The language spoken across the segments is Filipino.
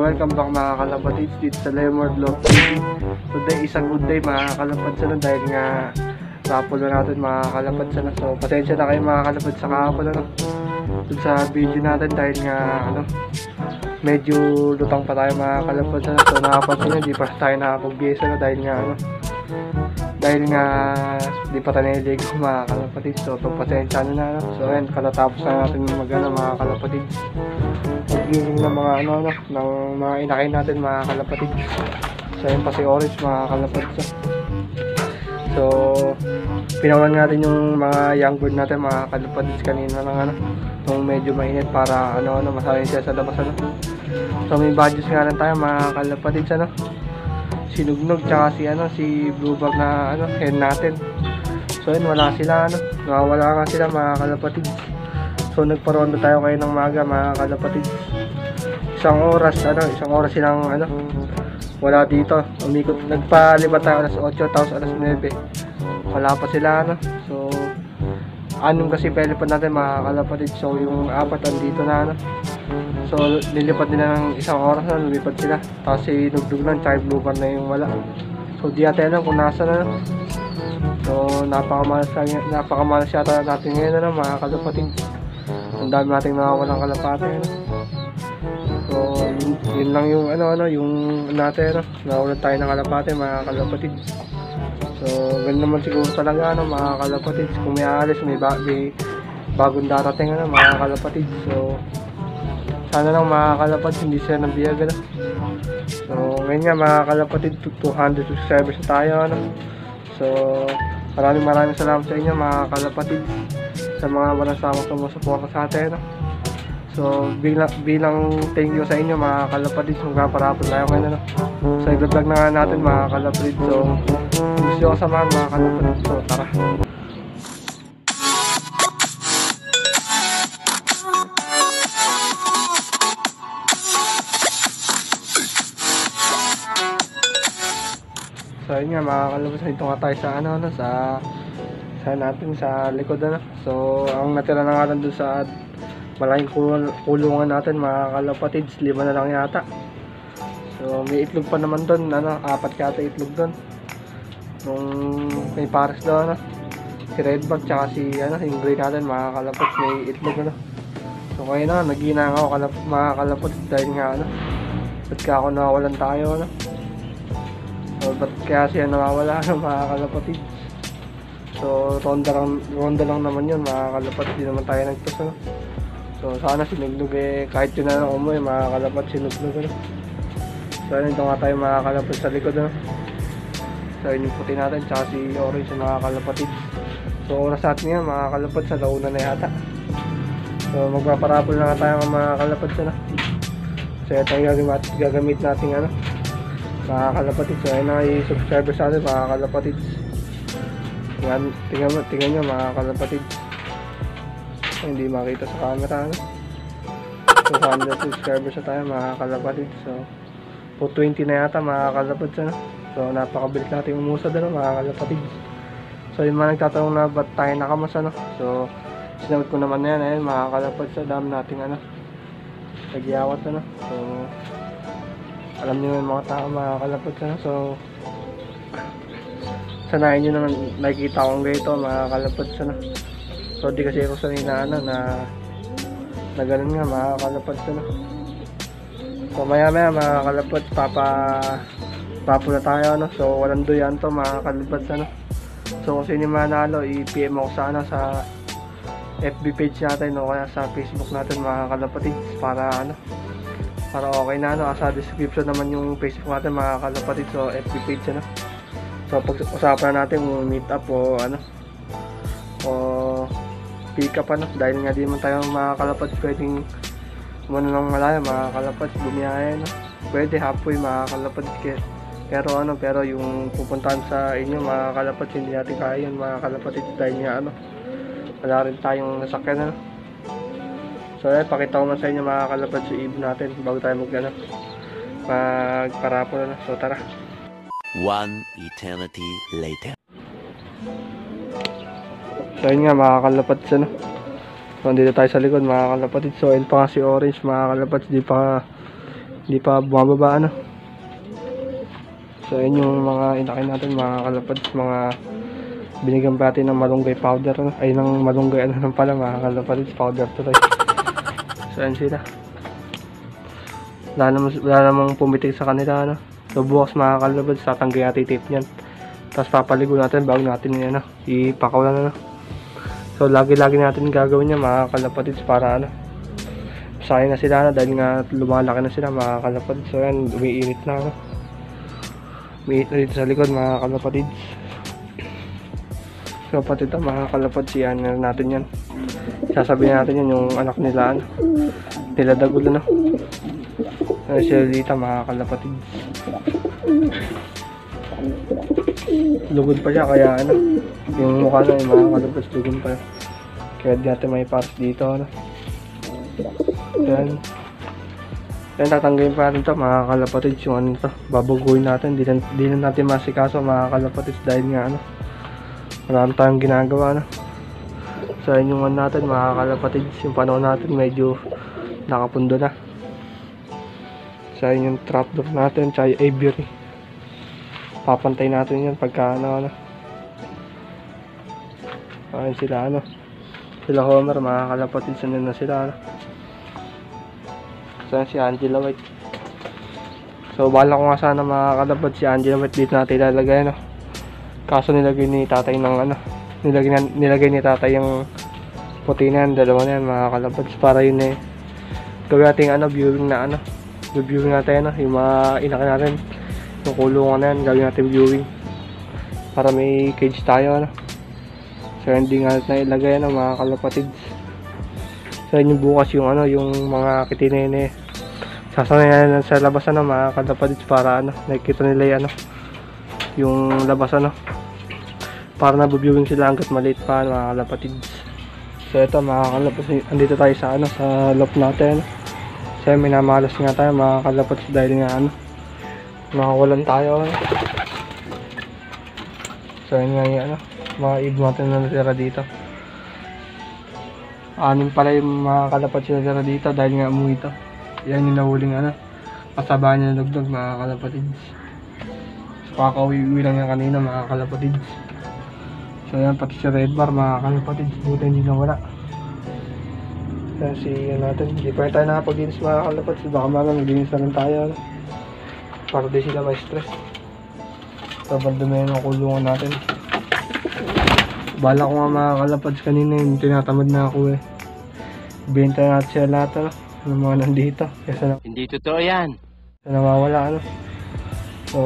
welcome back mga kalapatids dito sa Lemord Vlog TV. Today isang good day mga kalapatids na dahil nga rapol na natin mga kalapatids na. So pasensya na kayo mga kalapatids sa kahapon na dun sa video natin dahil nga medyo lutang pa tayo mga kalapatids na. So nakapansin nyo, di pa tayo nakapag-gesa na dahil nga di pa tayo niligo mga kalapatids. So pasensya na. So ayun, katatapos na natin mga kalapatids. Pag-giling ng mga ng mga inakay natin mga kalapatids. So ayun pa si Orange mga kalapatids. So pinawan natin yung mga young bird natin mga kalapatids kanina ng nung medyo mainit para masahin siya sa labas So may badges nga lang tayo mga kalapatids si Nugnog tsaka si Bluebag na hen natin. So yun, wala sila nawawala nga sila mga kalapatids. So nagparondo tayo kayo ng maga mga kalapatids. Isang oras silang wala dito. Umikot, nagpalibat tayo alas 8 tapos alas 9. Wala pa sila So anong kasi pelipad natin mga kalapatids. So yung apat andito na So lilipad nila ng isang oras lumipad sila. Tapos si Nugdug lang tsaka Bluebag na yung wala. So di natin alam kung nasa So napakamalas yata natin ngayon mga kalapatids. Ang dami nating nakawalang kalapate So yun lang yung yung natin nawalan tayo ng kalapate mga kalapatids. So ganun naman siguro talaga mga kalapatids. Kung may alis may bagong darating mga kalapatids. So sana lang mga kalapatids hindi siya nabiyag So ngayon nga mga kalapatids 200 subscribers na tayo So maraming salamat sa inyo mga kalapatids sa mga walang samang sumusuporta sa atin So bilang thank you sa inyo mga kalapatids magpaparapon tayo ngayon So i-vlog na nga natin mga kalapatids So gusto ko samahan mga kalapatids So tara So yun nga mga kalapatids, dito nga tayo sa natin sa likod So ang natira na nga lang doon sa malaking kulungan natin mga kalapatids, 5 na lang yata. So may itlog pa naman doon, 4 yata itlog doon. Nung may pares doon si Redbag tsaka si yung gray natin mga kalapatids may itlog So kaya naghinang ako mga kalapatids dahil nga ba't ka ako nawalan tayo So ba't kaya siya nawawala mga kalapatids So ronda lang naman yun mga kalapatids, di naman tayo nagtos So sana sinugnog kahit yun na lang umuwi mga kalapatids sinugnog So dito nga tayo mga kalapatids sa likod So yun yung puti natin tsaka si Orange mga kalapatids So oras natin nga mga kalapatids sa launa na yata So magpaparapol na nga tayo mga kalapatids So ito yung gagamit natin mga kalapatids So ayun na yung subscribers sa atin mga kalapatids Tingnan nyo mga kalapatids Hindi makita sa camera So 100 subscribers na tayo mga kalapatids So 420 na yata mga kalapatids So napakabilis natin umusad mga kalapatids So yung mga nagtatanong na ba't tayo nakamas So sinagot ko naman na yan mga kalapatids Sa dami nating nagyawat So alam niyo yung mga tao mga kalapatids So sanayin nyo naman nakikita akong ganito mga kalapatids So di kasi ako sanay na ganun nga mga kalapatids So maya mga kalapatids papo na tayo So walang duyan to mga kalapatids So kung sino manalo i-PM ako sa FB page natin o kaya sa Facebook natin mga kalapatids para okay na sa description naman yung Facebook natin mga kalapatids So FB page So pag-usapan natin kung meet up o pick up dahil nga di man tayo mga kalapatids pwedeng umano ng malaya mga kalapatids bumiyahe pwede halfway mga kalapatids pero yung pupuntahan sa inyo mga kalapatids hindi natin kaya yun mga kalapatids dahil nga wala rin tayong nasakyan So pakita ko man sa inyo mga kalapatids yung ibon natin bago tayo magparapol So tara One eternity later. So yun nga mga kalapatids So nandito tayo sa likod mga kalapatids So ayun pa nga si Orange mga kalapatids Hindi pa bumababa ano. So yun yung mga inakin natin mga kalapads, mga binigyan pa natin ng malunggay powder ano? Ay ng malunggay ano lang pala mga kalapads, powder to tayo. So yun sila. Wala namang pumitik sa kanila ano. So bukas mga kalapads, tatanggalin natin yung tape nyan. Tapos papaligo natin bago natin yan ipakawalan ano. So lagi-lagi natin gagawin niya mga kalapatids para ano, sanay na sila dahil nga lumalaki na sila mga kalapatids. So yan, umiinit na ano. Umiinit na dito sa likod mga kalapatids. So pati ito mga kalapatids, yan natin yan. Sasabihin natin yan yung anak nila ano, nila Dagul ano. Sila dito mga kalapatids. Lugod pa siya kaya ano, yung mukha na yung mga kalapatids lugod pa. Kaya di natin may pass dito ano. Yan. Yan, tatanggalin pa natin ito mga kalapatids yung ano ito. Babaguhin natin, di na natin masikaso mga kalapatids dahil nga ano, marami tayong ginagawa ano. So yun yung ano natin mga kalapatids, yung panahon natin medyo nakapundo na. So yun yung trapdoor natin, tsaka yung aviary. Papantay natin yan pagka ano. Ayun sila ano. Sila Homer, mga kalapatids na sila ano. So si Angela White. So bala ko nga sana mga kalapatids si Angela White dito natin ilalagay ano. Kaso nilagay ni tatay ng ano. Nilagay ni tatay yung puti na yan, dalawa na yan mga kalapatids. Para yun gawin natin ano, viewing na ano. Viewing natin ano, yung mga inakin natin. Yung kulungan na yan, gawin natin viewing para may cage tayo ano. So hindi nga natin ilagay ano mga kalapatids. So yun yung bukas yung ano, yung mga kitinene sasanayan sa labas ano mga kalapatids para ano, nakikita nila yung ano, yung labas ano, para nabuviewing sila hanggat maliit pa mga kalapatids. So ito mga kalapatids, andito tayo sa ano, sa loft natin. So minamalas nga tayo mga kalapatids dahil nga ano, nakawalan tayo ano. So yun nga yung ano, mga ibon natin na natira dito. Anim pala yung mga kalapatids na natira dito dahil nga umuwi ito. Yan yung nahuling ano, kasabaan niya na lugdog mga kalapatids. So kakauwi-uwi lang yan kanina mga kalapatids. So yan, pati si Red Bar mga kalapatids, buta hindi na wala. Yan si natin, hindi pa tayo nakapag-dinis mga kalapatids, baka mga mag-dinis na lang tayo ano, para di sila may stress. Sobrang dumi yung kulungan natin. Bala ko nga mga kalapads kanina yung tinatamad na ako benta natin siya lahat ano, ng mga nandito. Hindi totoo yan. Kasi nawawala ano. So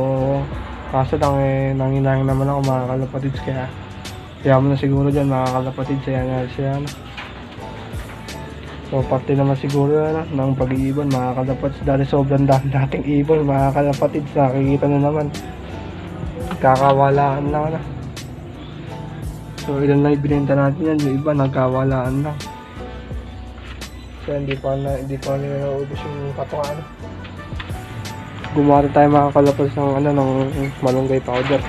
kaso lang nanginang naman ako mga kalapatids, kaya mo na siguro dyan mga kalapatids, kaya nga siya ano. So parte naman siguro ano, ng pag-iibon mga kalapatids, dahil sobrang dami nating ibon mga kalapatids, nakikita na naman. Kakawalaan lang ano. So ilan lang ibinenta natin yan, yung iba nagkawalaan lang. So hindi pa nila naubos yung katukaan. Gumawa tayo mga kalapatids ng ano, ng malunggay powder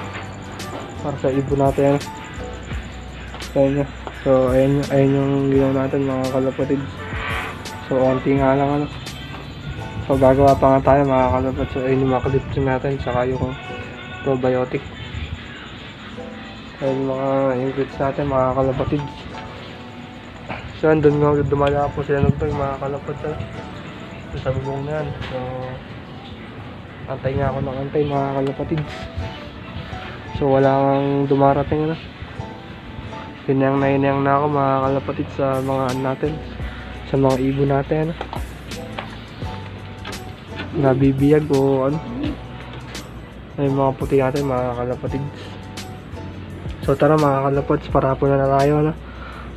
para sa ibon natin ano. So ayun yung ginawa natin mga kalapatids. So onti nga lang ano. So gagawa pa nga tayo mga kalapatids. So ayun yung mga kalipsin natin, saka yung probiotic. Ayun mga ingredients natin mga kalapatids. So andun nga dumala po sila nagtong mga kalapatids sa bubong na yan. So antay nga ako ng antay mga kalapatids. So wala kang dumarating na. Hinayang na ako mga kalapatids sa mga natin, sa mga ibon natin. Nabibiyag o ano. Ay mga puti natin mga kalapatids. So tara mga kalapatids, parapon na tayo ano,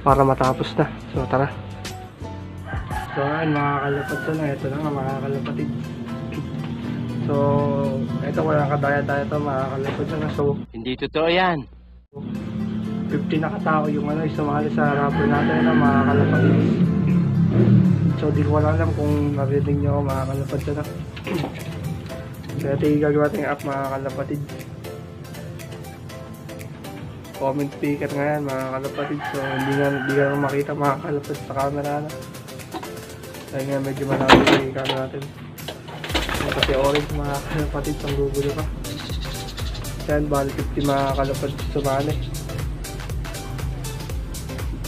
para matapos na. So tara. So ayun mga kalapatids ano, ito na nga mga kalapatids. So ito wala kadaya tayo ito mga kalapatids ano. So Hindi totoo yan. 50 na katao yung ano, isumali sa rapper natin ano, mga kalapatids. So di ko alam kung narinig nyo ako mga kalapatids ano. So ito yung gagawa tayong app mga kalapatids. Comment speaker nga yan mga kalapatids. So hindi nga makita mga kalapatids sa camera na. Dahil nga medyo malapit yung camera natin. Yan kasi orange mga kalapatid, ang gugulo pa. Yan, bali 50 mga kalapatid sumali.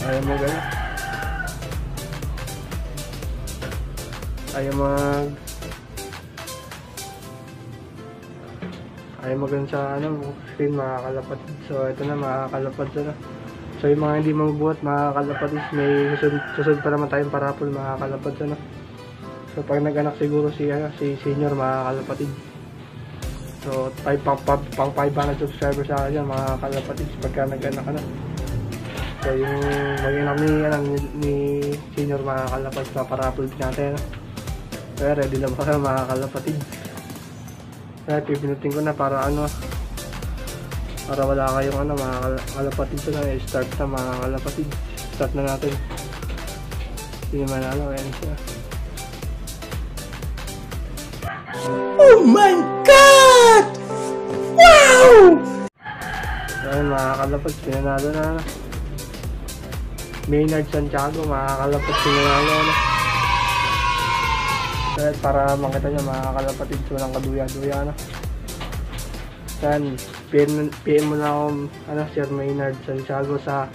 Ayaw mo gano'n. Ayaw mag sa screen mga kalapatid. So ito na mga kalapatid na. So yung mga hindi mabubuhat mga kalapatid, may susunod pa naman tayong parapol mga kalapatid na. So pag nag-anak siguro si senior mga kalapatid. So pang 500 subscribers sa akin mga kalapatid pagka nag-anak na. So yung mag-anak ni senior mga kalapatid sa parapol natin. So ready na ba kayo mga kalapatid? Kaya pipinutin ko na para para wala kayong mga kalapatid. So na start na mga kalapatid. Start na natin. Hindi naman ayan siya. Oh my God! Wow! So ayun mga kalapatid, pinanalo na Maynard Santiago mga kalapatid, pinanalo na. So para makita nyo mga kalapatid, so lang kaduya-duya na. Yan, PM mo na akong Sir Maynard Santiago sa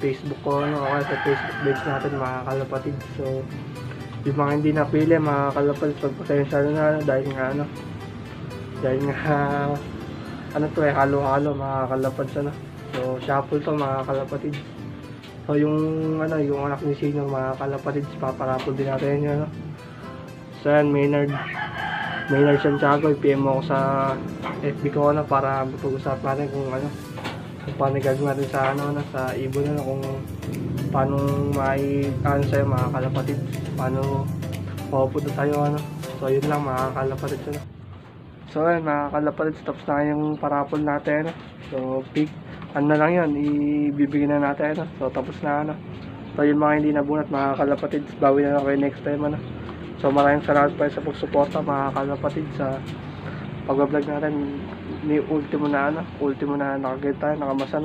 Facebook ko, o kaya sa Facebook page natin mga kalapatid. So yung mga hindi napili mga kalapatid, pagpasensya na dahil nga halo-halo mga kalapatid. So shuffle to mga kalapatid. So yung anak ni senior mga kalapatid, paparapol din natin yun. So yan, Maynard Santiago, i-PM mo ako sa FB ko para mapag-usap natin kung paano gagawin natin sa sa ibon kung paano sa'yo mga kalapatid, paano mapupunta tayo So yun lang mga kalapatid. So yun mga kalapatid, stops na yung parapol natin. So pick na lang yun, ibibigay na natin So tapos na So yung mga hindi nabunat mga kalapatid, bawi na lang kayo next time So maraming salamat pa sa pagsuporta mga kalapatid sa pag-vlog natin. Ultimo na nakagay tayo, nakamasa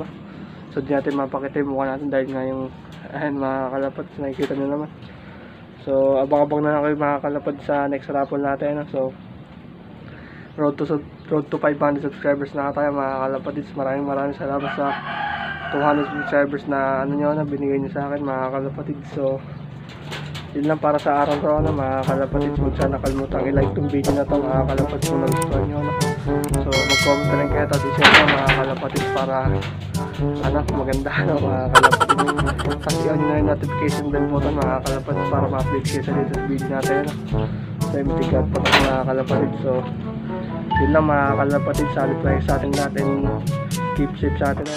So di natin mapakita yung mukha natin dahil nga yung mga kalapatid, nakikita nyo naman. So abang-abang na lang kayo mga kalapatid sa next raffle natin So road to 500 subscribers na tayo mga kalapatid. Maraming salamat sa 200 subscribers na binigay nyo sa akin mga kalapatid. So yun lang para sa araw ko mga kalapatid. Huwag sana nakalimutan i-like tong video na to mga kalapatid kung nagustuhan nyo So mag-comment na lang kayo at i-share mga kalapatid para maganda mga kalapatid. Kasi on nyo yung notification bell button mga kalapatid para ma-update kayo sa latest video natin So imitigat po mga kalapatid. So yun lang mga kalapatid, salit lang sa atin natin, keep safe sa atin